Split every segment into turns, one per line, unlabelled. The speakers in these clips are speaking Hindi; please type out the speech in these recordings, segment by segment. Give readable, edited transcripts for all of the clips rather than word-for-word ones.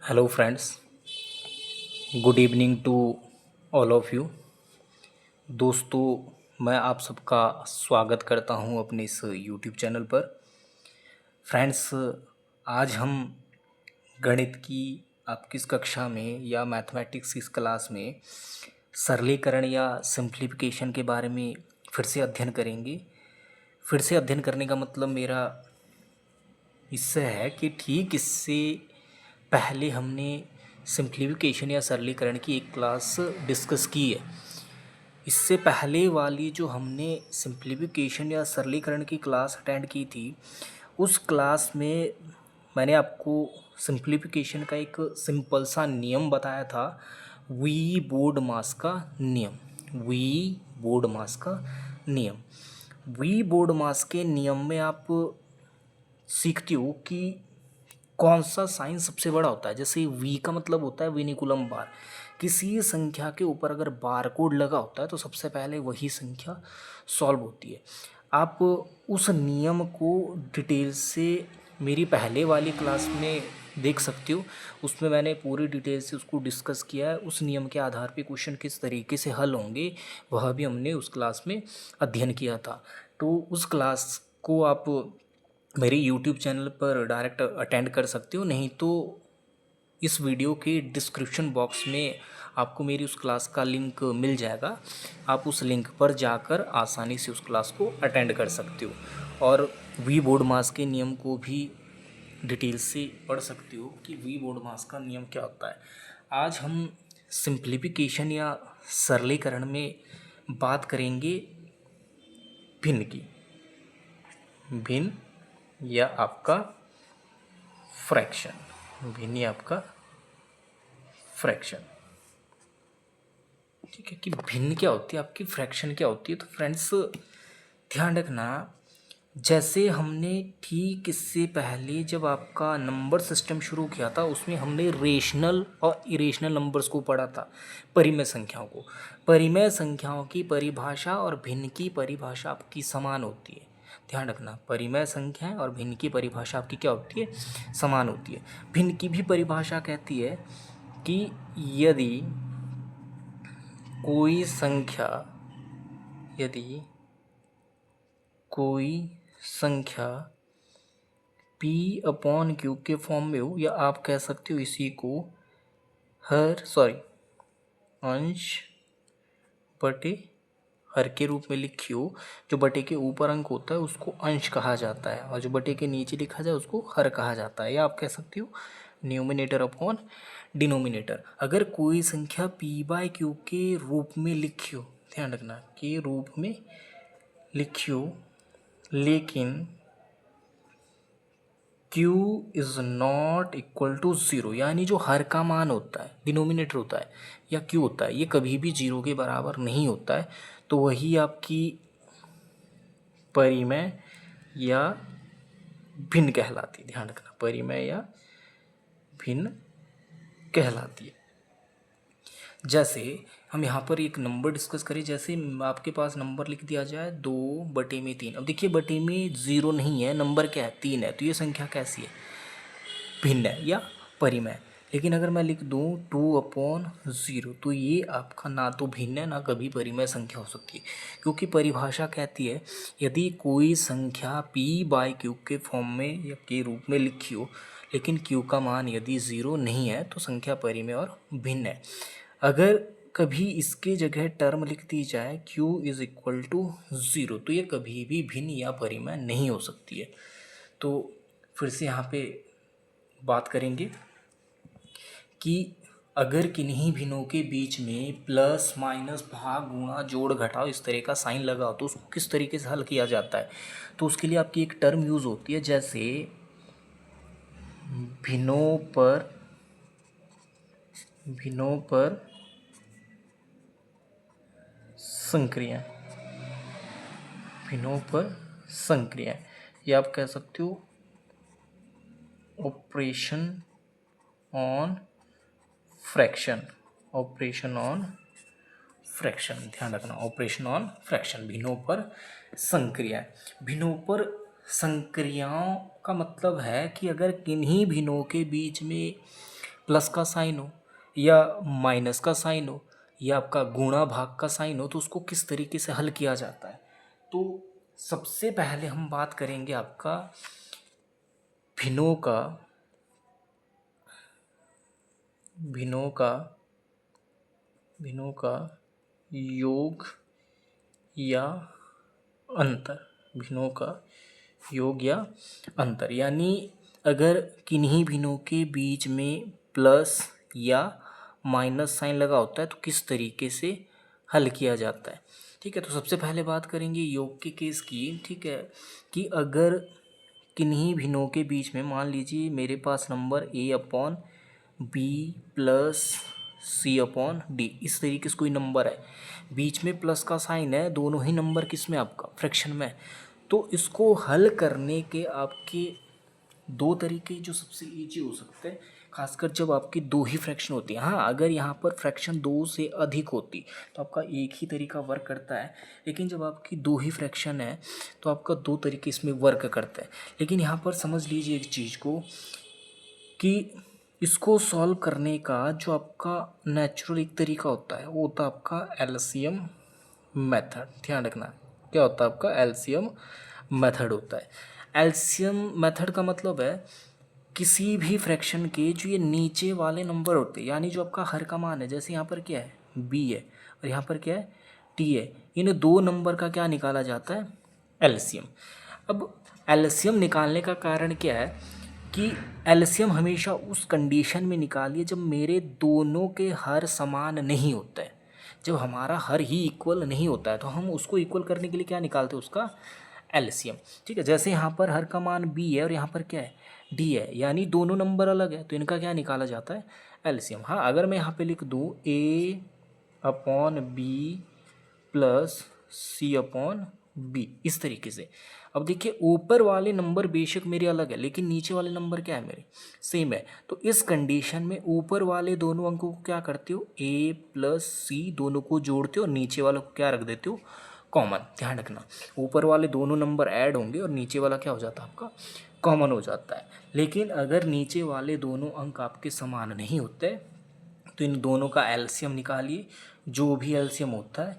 Hello friends, good evening to all of you. दोस्तों, मैं आप सबका स्वागत करता हूं अपने इस यूट्यूब चैनल पर। फ्रेंड्स, आज हम गणित की आपकी इस कक्षा में या मैथमेटिक्स की इस क्लास में सरलीकरण या सिंप्लीफिकेशन के बारे में फिर से अध्ययन करेंगे। फिर से अध्ययन करने का मतलब मेरा इससे है कि ठीक इससे पहले हमने सिंप्लीफिकेशन या सरलीकरण की एक क्लास डिस्कस की है। इससे पहले वाली जो हमने सिंप्लीफिकेशन या सरलीकरण की क्लास अटेंड की थी, उस क्लास में मैंने आपको सिंप्लीफिकेशन का एक सिंपल सा नियम बताया था, वी बोर्ड मास का नियम। वी बोर्ड मास का नियम वी बोर्ड मास के नियम में आप सीखते हो कि कौन सा साइन सबसे बड़ा होता है। जैसे वी का मतलब होता है विनिकुलम बार। किसी संख्या के ऊपर अगर बार कोड लगा होता है तो सबसे पहले वही संख्या सॉल्व होती है। आप उस नियम को डिटेल से मेरी पहले वाली क्लास में देख सकते हो। उसमें मैंने पूरी डिटेल से उसको डिस्कस किया है। उस नियम के आधार पे क्वेश्चन किस तरीके से हल होंगे वह भी हमने उस क्लास में अध्ययन किया था। तो उस क्लास को आप मेरे यूट्यूब चैनल पर डायरेक्ट अटेंड कर सकते हो, नहीं तो इस वीडियो के डिस्क्रिप्शन बॉक्स में आपको मेरी उस क्लास का लिंक मिल जाएगा। आप उस लिंक पर जाकर आसानी से उस क्लास को अटेंड कर सकते हो और वी बोर्ड मास के नियम को भी डिटेल से पढ़ सकते हो कि वी बोर्ड मास का नियम क्या होता है। आज हम सिंप्लीफिकेशन या सरलीकरण में बात करेंगे भिन्न की। भिन्न या आपका फ्रैक्शन। भिन्न या आपका फ्रैक्शन। ठीक है कि भिन्न क्या होती है, आपकी फ्रैक्शन क्या होती है। तो फ्रेंड्स, ध्यान रखना, जैसे हमने ठीक इससे पहले जब आपका नंबर सिस्टम शुरू किया था उसमें हमने रेशनल और इरेशनल नंबर्स को पढ़ा था, परिमेय संख्याओं को। परिमेय संख्याओं की परिभाषा और भिन्न की परिभाषा आपकी समान होती है। ध्यान रखना, परिमेय संख्याएं और भिन्न की परिभाषा आपकी क्या होती है, समान होती है। भिन्न की भी परिभाषा कहती है कि यदि कोई संख्या यदि कोई संख्या P अपॉन Q के फॉर्म में हो, या आप कह सकते हो इसी को अंश बटे हर के रूप में लिखी हो। जो बटे के ऊपर अंक होता है उसको अंश कहा जाता है और जो बटे के नीचे लिखा जाए उसको हर कहा जाता है, या आप कह सकते हो न्यूमिनेटर अपॉन डिनोमिनेटर। अगर कोई संख्या P बाय Q के रूप में लिखी हो, ध्यान रखना, के रूप में लिखी हो, लेकिन Q is not equal to zero, यानी जो हर का मान होता है, डिनोमिनेटर होता है या Q होता है, ये कभी भी जीरो के बराबर नहीं होता है, तो वही आपकी परिमेय या भिन्न कहलाती है। ध्यान रखना, परिमेय या भिन्न कहलाती है। जैसे हम यहाँ पर एक नंबर डिस्कस करें, जैसे आपके पास नंबर लिख दिया जाए 2/3। अब देखिए, बटे में ज़ीरो नहीं है, नंबर क्या है, 3 है, तो ये संख्या कैसी है, भिन्न है या परिमेय। लेकिन अगर मैं लिख दूँ 2/0, तो ये आपका ना तो भिन्न है ना कभी परिमेय संख्या हो सकती है, क्योंकि परिभाषा कहती है यदि कोई संख्या P बाय Q के फॉर्म में या के रूप में लिखी हो, लेकिन Q का मान यदि ज़ीरो नहीं है तो संख्या परिमेय और भिन्न है। अगर कभी इसके जगह टर्म लिख दी जाए Q is equal to zero, तो ये कभी भी भिन्न या परिमेय नहीं हो सकती है। तो फिर से यहाँ पे बात करेंगे कि अगर किन्हीं भिन्नों के बीच में प्लस माइनस भाग गुणा जोड़ घटाव इस तरह का साइन लगा हो तो उसको किस तरीके से हल किया जाता है। तो उसके लिए आपकी एक टर्म यूज़ होती है, जैसे भिन्नों पर संक्रिया। भिन्नों पर संक्रिया, या आप कह सकते हो operation on fraction. Operation on fraction, ध्यान रखना, ऑपरेशन ऑन फ्रैक्शन, भिन्नों पर संक्रिया। भिन्नों पर संक्रियाओं का मतलब है कि अगर किन्हीं भिन्नों के बीच में प्लस का साइन हो या माइनस का साइन हो या आपका गुणा भाग का साइन हो, तो उसको किस तरीके से हल किया जाता है। तो सबसे पहले हम बात करेंगे आपका भिन्नों का योग या अंतर, भिन्नों का योग या अंतर, यानी अगर किन्हीं भिन्नों के बीच में प्लस या माइनस साइन लगा होता है तो किस तरीके से हल किया जाता है। ठीक है, तो सबसे पहले बात करेंगे योग के केस की। ठीक है, कि अगर किन्हीं भिन्नों के बीच में, मान लीजिए मेरे पास नंबर a/b प्लस c/d, इस तरीके से कोई नंबर है, बीच में प्लस का साइन है, दोनों ही नंबर किस में, आपका फ्रैक्शन में। तो इसको हल करने के आपके दो तरीके जो सबसे ईजी हो सकते हैं, खासकर जब आपकी दो ही फ्रैक्शन होती है। हाँ, अगर यहाँ पर फ्रैक्शन दो से अधिक होती तो आपका एक ही तरीका वर्क करता है, लेकिन जब आपकी दो ही फ्रैक्शन है तो आपका दो तरीके इसमें वर्क करता है। लेकिन यहाँ पर समझ लीजिए एक चीज़ को कि इसको सॉल्व करने का जो आपका नेचुरल एक तरीका होता है वो होता है आपका एलसीएम मेथड। ध्यान रखना, क्या होता है आपका एलसीएम मेथड होता है। एलसीएम मेथड का मतलब है किसी भी फ्रैक्शन के जो ये नीचे वाले नंबर होते हैं, यानी जो आपका हर का मान है, जैसे यहाँ पर क्या है b है और यहाँ पर क्या है t है, इन दो नंबर का क्या निकाला जाता है, एलसीएम। अब एलसीएम निकालने का कारण क्या है कि एलसीएम हमेशा उस कंडीशन में निकालिए जब मेरे दोनों के हर समान नहीं होता है। जब हमारा हर ही इक्वल नहीं होता है तो हम उसको इक्वल करने के लिए क्या निकालते हैं, उसका एलसीएम। ठीक है, जैसे यहाँ पर हर का मान b है और यहाँ पर क्या है d है, यानी दोनों नंबर अलग है तो इनका क्या निकाला जाता है, एलसीएम। हाँ, अगर मैं यहाँ पे लिख दूँ a/b प्लस c/b, इस तरीके से। अब देखिए ऊपर वाले नंबर बेशक मेरे अलग है लेकिन नीचे वाले नंबर क्या है, मेरे सेम है। तो इस कंडीशन में ऊपर वाले दोनों अंकों को क्या करते हो, a प्लस c दोनों को जोड़ते हो और नीचे वालों को क्या रख देते हो, कॉमन। ध्यान रखना, ऊपर वाले दोनों नंबर ऐड होंगे और नीचे वाला क्या हो जाता है, आपका कॉमन हो जाता है। लेकिन अगर नीचे वाले दोनों अंक आपके समान नहीं होते तो इन दोनों का एलसीएम निकालिए, जो भी एलसीएम होता है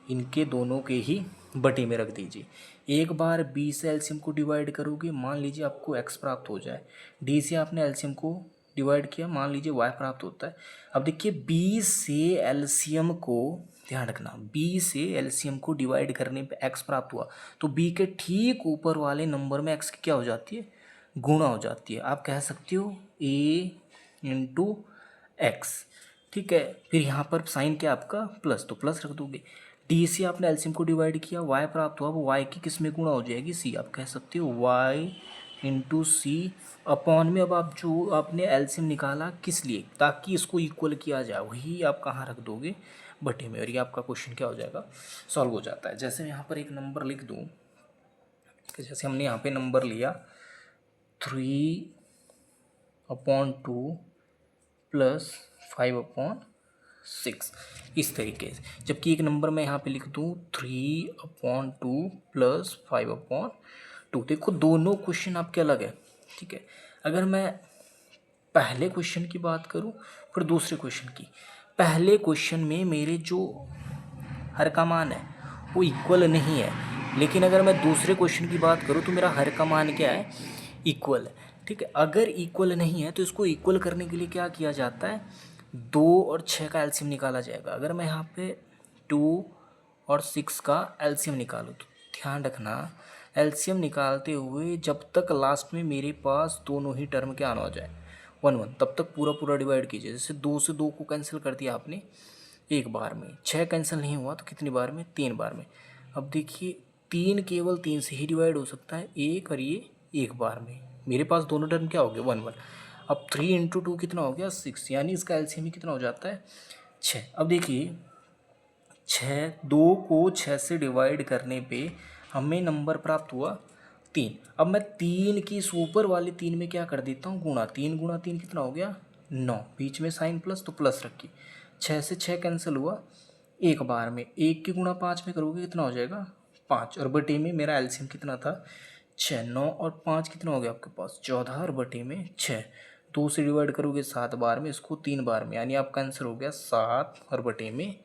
इनके दोनों के ही बटे में रख दीजिए। एक बार b से एलसीएम को डिवाइड करोगे, मान लीजिए आपको x प्राप्त हो जाए, d से आपने एलसीएम को डिवाइड किया, मान लीजिए y प्राप्त होता है। अब देखिए b से एलसीएम को, ध्यान रखना, b से एलसीएम को डिवाइड करने पे x प्राप्त हुआ तो b के ठीक ऊपर वाले नंबर में x की क्या हो जाती है, गुणा हो जाती है। आप कह सकते हो a/x। ठीक है, फिर यहाँ पर साइन क्या आपका प्लस, तो प्लस रख दोगे। डी से आपने एलसीएम को डिवाइड किया, y प्राप्त हुआ, वो y की किस में गुणा हो जाएगी, c। आप कह सकते हो y/c अपॉन में। अब आप जो आपने एलसीएम निकाला किस लिए, ताकि इसको इक्वल किया जाए, वही आप कहाँ रख दोगे, बटे में, और ये आपका क्वेश्चन क्या हो जाएगा, सॉल्व हो जाता है। जैसे मैं यहाँ पर एक नंबर लिख दूँ, जैसे हमने यहाँ पे नंबर लिया 3/2 प्लस 5/6, इस तरीके से। जबकि एक नंबर मैं यहाँ पे लिख दूँ 3/2 प्लस 5/2। देखो दोनों क्वेश्चन आपके अलग है। ठीक है, अगर मैं पहले क्वेश्चन की बात करूँ फिर दूसरे क्वेश्चन की, पहले क्वेश्चन में मेरे जो हर का मान है वो इक्वल नहीं है, लेकिन अगर मैं दूसरे क्वेश्चन की बात करूँ तो मेरा हर का मान क्या है, इक्वल है। ठीक है, अगर इक्वल नहीं है तो इसको इक्वल करने के लिए क्या किया जाता है, 2 और 6 का एलसीएम निकाला जाएगा। अगर मैं यहाँ पे 2 और 6 का एलसीएम निकालूँ तो ध्यान रखना, एलसीएम निकालते हुए जब तक लास्ट में मेरे पास दोनों ही टर्म क्या आना हो जाए 1 तब तक पूरा पूरा डिवाइड कीजिए। जैसे 2 से 2 को कैंसिल कर दिया आपने एक बार में, 6 कैंसिल नहीं हुआ तो कितनी बार में, 3 बार में। अब देखिए 3 केवल 3 से ही डिवाइड हो सकता है, एक और ये एक बार में। मेरे पास दोनों टर्म क्या हो गया, 1 1। अब 3 × 2 कितना हो गया, 6, यानी इसका एलसीएम ही कितना हो जाता है, 6। अब देखिए 2 को 6 से डिवाइड करने पे हमें नंबर प्राप्त हुआ 3। अब मैं 3 की इस ऊपर वाले 3 में क्या कर देता हूँ, गुणा। 3 × 3 कितना हो गया, 9, बीच में साइन प्लस तो प्लस रखिए। 6 से 6 कैंसिल हुआ एक बार में, 1 की गुणा 5 में करोगे कितना हो जाएगा, 5, और बटे में मेरा एलसीएम कितना था, 6। 9 और 5 कितना हो गया आपके पास, 14, और बटे में 6। 2 से डिवाइड करोगे 7 बार में, इसको 3 बार में, यानी आपका आंसर हो गया 7 और बटे में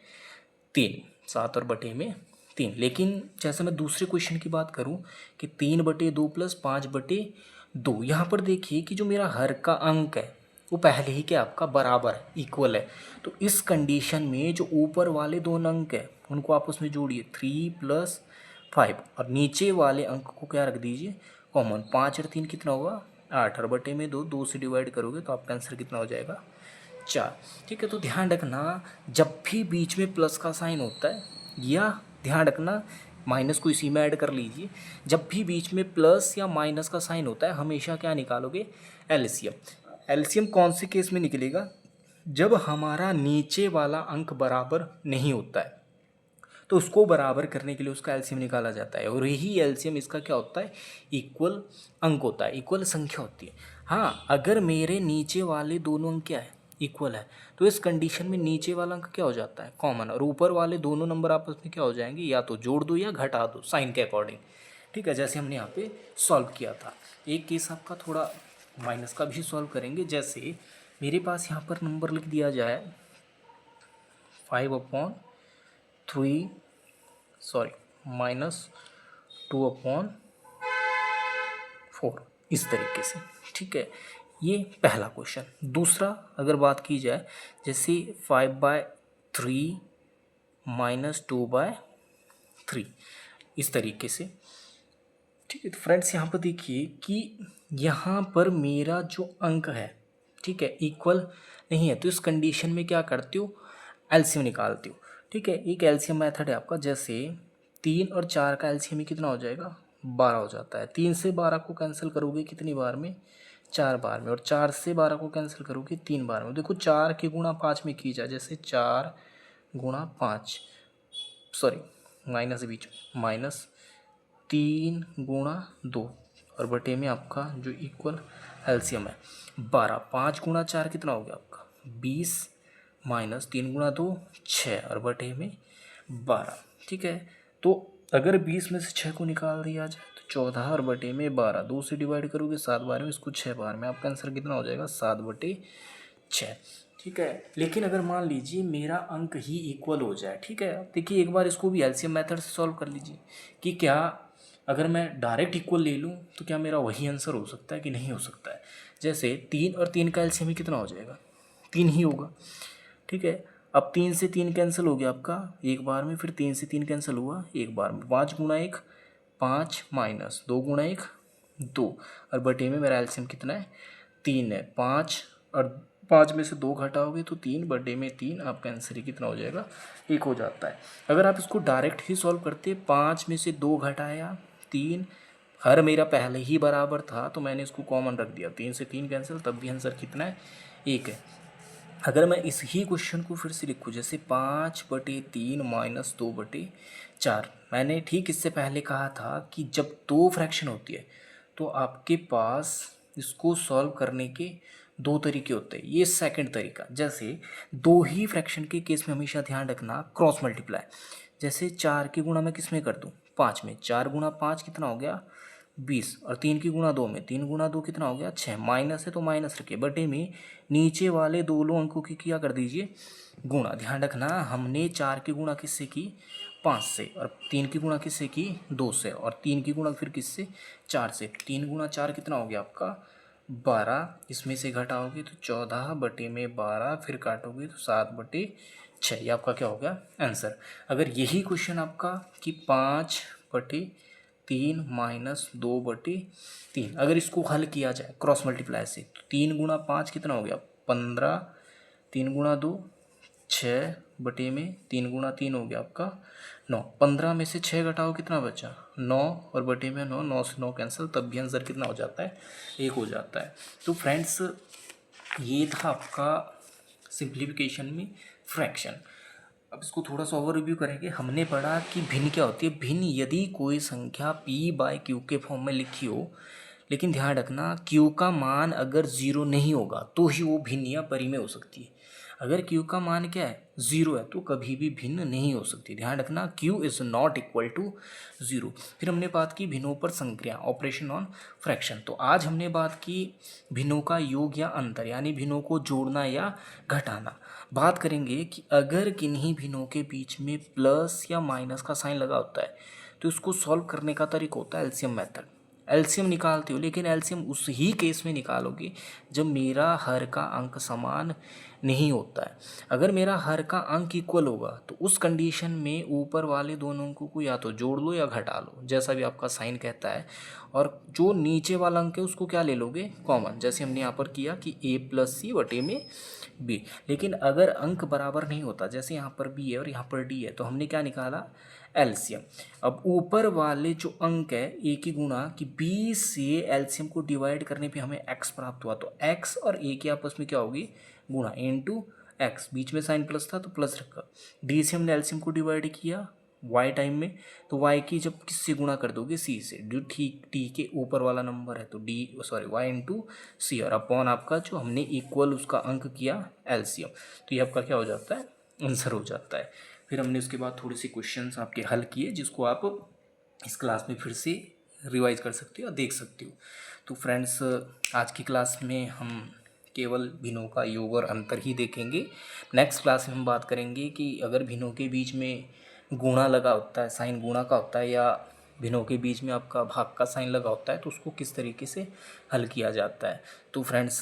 3, 7 और बटे में 3। लेकिन जैसे मैं दूसरे क्वेश्चन की बात करूं कि 3/2 प्लस 5/2, यहाँ पर देखिए कि जो मेरा हर का अंक है वो पहले ही क्या आपका बराबर है, इक्वल है। तो इस कंडीशन में जो ऊपर वाले दोनों अंक है उनको आपस में जोड़िए, 3 + 5, और नीचे वाले अंक को क्या रख दीजिए कॉमन। 5 और 3 कितना होगा 8, और बटे में 2, 2 से डिवाइड करोगे तो आपका आंसर कितना हो जाएगा 4। ठीक है, तो ध्यान रखना जब भी बीच में प्लस का साइन होता है, या ध्यान रखना माइनस को इसी में ऐड कर लीजिए, जब भी बीच में प्लस या माइनस का साइन होता है हमेशा क्या निकालोगे, एलसीएम। एलसीएम कौन से केस में निकलेगा, जब हमारा नीचे वाला अंक बराबर नहीं होता है तो उसको बराबर करने के लिए उसका एलसीएम निकाला जाता है, और यही एलसीएम इसका क्या होता है, इक्वल अंक होता है, इक्वल संख्या होती है। हाँ, अगर मेरे नीचे वाले दोनों अंक क्या है, इक्वल है, तो इस कंडीशन में नीचे वाला अंक क्या हो जाता है, कॉमन, और ऊपर वाले दोनों नंबर आपस में क्या हो जाएंगे, या तो जोड़ दो या घटा दो साइन के अकॉर्डिंग। ठीक है, जैसे हमने यहाँ पे सॉल्व किया था। एक केस आपका थोड़ा माइनस का भी सॉल्व करेंगे। जैसे मेरे पास यहाँ पर नंबर लिख दिया जाए 5/3 सॉरी -2/4, इस तरीके से। ठीक है, ये पहला क्वेश्चन। दूसरा अगर बात की जाए, जैसे 5/3 -2/3, इस तरीके से। ठीक है, तो फ्रेंड्स यहाँ पर देखिए कि यहाँ पर मेरा जो अंक है, ठीक है, इक्वल नहीं है, तो इस कंडीशन में क्या करते हो, एलसीएम निकालते हो। ठीक है, एक एलसीएम मेथड है आपका। जैसे 3 और 4 का एलसीएम ही कितना हो जाएगा, 12 हो जाता है। 3 से 12 को कैंसिल करोगे कितनी बार में, 4 बार में, और 4 से 12 को कैंसिल करोगे 3 बार में। देखो 4 के गुणा 5 में की जाए, जैसे 4 गुणा 5, सॉरी माइनस बीच में, -3 × 2, और बटे में आपका जो इक्वल एलसीएम है 12। 5 × 4 कितना हो गया आपका 20, -3 × 2 6, और बटे में 12। ठीक है, तो अगर 20 में से 6 को निकाल दिया जाए तो 14, और बटे में 12। 2 से डिवाइड करोगे 7 बार में, इसको 6 बार में, आपका आंसर कितना हो जाएगा 7/6। ठीक है, लेकिन अगर मान लीजिए मेरा अंक ही इक्वल हो जाए, ठीक है, देखिए एक बार इसको भी एलसीएम मेथड से सॉल्व कर लीजिए कि क्या अगर मैं डायरेक्ट इक्वल ले लूँ तो क्या मेरा वही आंसर हो सकता है कि नहीं हो सकता है। जैसे 3 और 3 का एलसीएम ही कितना हो जाएगा, 3 ही होगा। ठीक है, अब 3 से 3 कैंसिल हो गया आपका एक बार में, फिर 3 से 3 कैंसिल हुआ एक बार में, 5 × 1 5, -2 × 1 2, और बटे में मेरा एलसीएम कितना है 3 है। 5 और 5 में से 2 घटाओगे तो 3, बटे में 3, आपका आंसर ही कितना हो जाएगा 1 हो जाता है। अगर आप इसको डायरेक्ट ही सॉल्व करते, 5 में से 2 घटाया 3, हर मेरा पहले ही बराबर था तो मैंने इसको कॉमन रख दिया, 3 से 3 कैंसिल, तब भी आंसर कितना है 1 है। अगर मैं इस ही क्वेश्चन को फिर से लिखूँ, जैसे 5/3 -2/4, मैंने ठीक इससे पहले कहा था कि जब 2 फ्रैक्शन होती है तो आपके पास इसको सॉल्व करने के 2 तरीके होते हैं। ये सेकंड तरीका। जैसे 2 ही फ्रैक्शन के केस में हमेशा ध्यान रखना क्रॉस मल्टीप्लाई। जैसे 4 की गुणा मैं किस में कर दूँ, 5 में, 4 × 5 कितना हो गया 20, और 3 की गुणा 2 में, 3 × 2 कितना हो गया 6, माइनस है तो माइनस रखिए, बटे में नीचे वाले दोनों अंकों की क्या कर दीजिए गुणा। ध्यान रखना हमने 4 की गुणा किससे की 5 से, और 3 की गुणा किससे की 2 से, और 3 की गुणा फिर किससे 4 से। 3 × 4 कितना हो गया आपका 12, इसमें से घटाओगे तो 14, बटे में 12, फिर काटोगे तो 7/6, ये आपका क्या हो गया आंसर। अगर यही क्वेश्चन आपका कि 5/3 -2/3, अगर इसको हल किया जाए क्रॉस मल्टीप्लाई से, तो 3 × 5 कितना हो गया 15, 3 × 2 6, बटे में 3 × 3 हो गया आपका 9। 15 में से 6 घटाओ कितना बचा 9, और बटे में 9, 9 से 9 कैंसिल, तब भी आंसर कितना हो जाता है 1 हो जाता है। तो फ्रेंड्स ये था आपका सिंप्लीफिकेशन में फ्रैक्शन। अब इसको थोड़ा सा ओवर रिव्यू करेंगे। हमने पढ़ा कि भिन्न क्या होती है। भिन्न यदि कोई संख्या p/q के फॉर्म में लिखी हो, लेकिन ध्यान रखना q का मान अगर 0 नहीं होगा तो ही वो भिन्न या परिमेय हो सकती है। अगर क्यू का मान क्या है 0 है तो कभी भी भिन्न नहीं हो सकती। ध्यान रखना, Q is not equal to 0। फिर हमने बात की भिन्नों पर संक्रिया, ऑपरेशन ऑन फ्रैक्शन। तो आज हमने बात की भिन्नों का योग या अंतर, यानी भिन्नों को जोड़ना या घटाना। बात करेंगे कि अगर किन्हीं भिन्नों के बीच में प्लस या माइनस का साइन लगा होता है तो इसको सॉल्व करने का तरीका होता है एलसीएम मेथड। एलसीएम निकालते हो, लेकिन एलसीएम उस ही केस में निकालोगे जब मेरा हर का अंक समान नहीं होता है। अगर मेरा हर का अंक इक्वल होगा तो उस कंडीशन में ऊपर वाले दोनों अंकों को या तो जोड़ लो या घटा लो, जैसा भी आपका साइन कहता है। और जो नीचे वाला अंक है उसको क्या ले लोगे, कॉमन, जैसे हमने यहाँ पर किया कि a प्लस सी बटे में b। लेकिन अगर अंक बराबर नहीं होता, जैसे यहाँ पर b है और यहाँ पर d है, तो हमने क्या निकाला, एलसीएम। अब ऊपर वाले जो अंक है a की गुणा कि b से एलसीएम को डिवाइड करने पे हमें x प्राप्त हुआ, तो x और a की आपस में क्या होगी, गुणा, इनटू x, बीच में साइन प्लस था तो प्लस रखा। d से हमने एलसीएम को डिवाइड किया y टाइम में, तो y की जब किससे गुणा कर दोगे, c से, जो ठीक t के ऊपर वाला नंबर है तो y इंटू सी, और अपॉन आपका जो हमने इक्वल उसका अंक किया एलसीएम, तो ये आपका क्या हो जाता है, आंसर हो जाता है। फिर हमने उसके बाद थोड़े से क्वेश्चंस आपके हल किए जिसको आप इस क्लास में फिर से रिवाइज कर सकते हो और देख सकते हो। तो फ्रेंड्स, आज की क्लास में हम केवल भिन्नों का योग और अंतर ही देखेंगे। नेक्स्ट क्लास में हम बात करेंगे कि अगर भिन्नों के बीच में गुणा लगा होता है, साइन गुणा का होता है, या भिन्नों के बीच में आपका भाग का साइन लगा होता है, तो उसको किस तरीके से हल किया जाता है। तो फ्रेंड्स,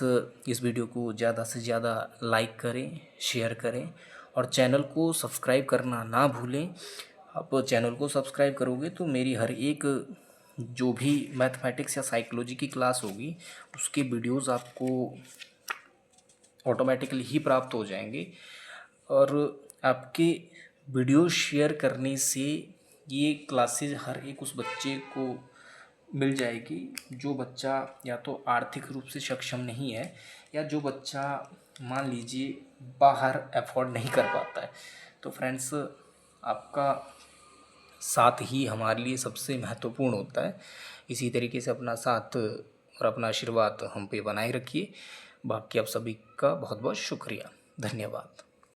इस वीडियो को ज़्यादा से ज़्यादा लाइक करें, शेयर करें और चैनल को सब्सक्राइब करना ना भूलें। आप चैनल को सब्सक्राइब करोगे तो मेरी हर एक जो भी मैथमेटिक्स या साइकोलॉजी की क्लास होगी उसके वीडियोस आपको ऑटोमेटिकली ही प्राप्त हो जाएंगे। और आपके वीडियो शेयर करने से ये क्लासेस हर एक उस बच्चे को मिल जाएगी जो बच्चा या तो आर्थिक रूप से सक्षम नहीं है, या जो बच्चा मान लीजिए बाहर अफोर्ड नहीं कर पाता है। तो फ्रेंड्स, आपका साथ ही हमारे लिए सबसे महत्वपूर्ण होता है। इसी तरीके से अपना साथ और अपना आशीर्वाद हम पे बनाए रखिए। बाकी आप सभी का बहुत बहुत शुक्रिया, धन्यवाद।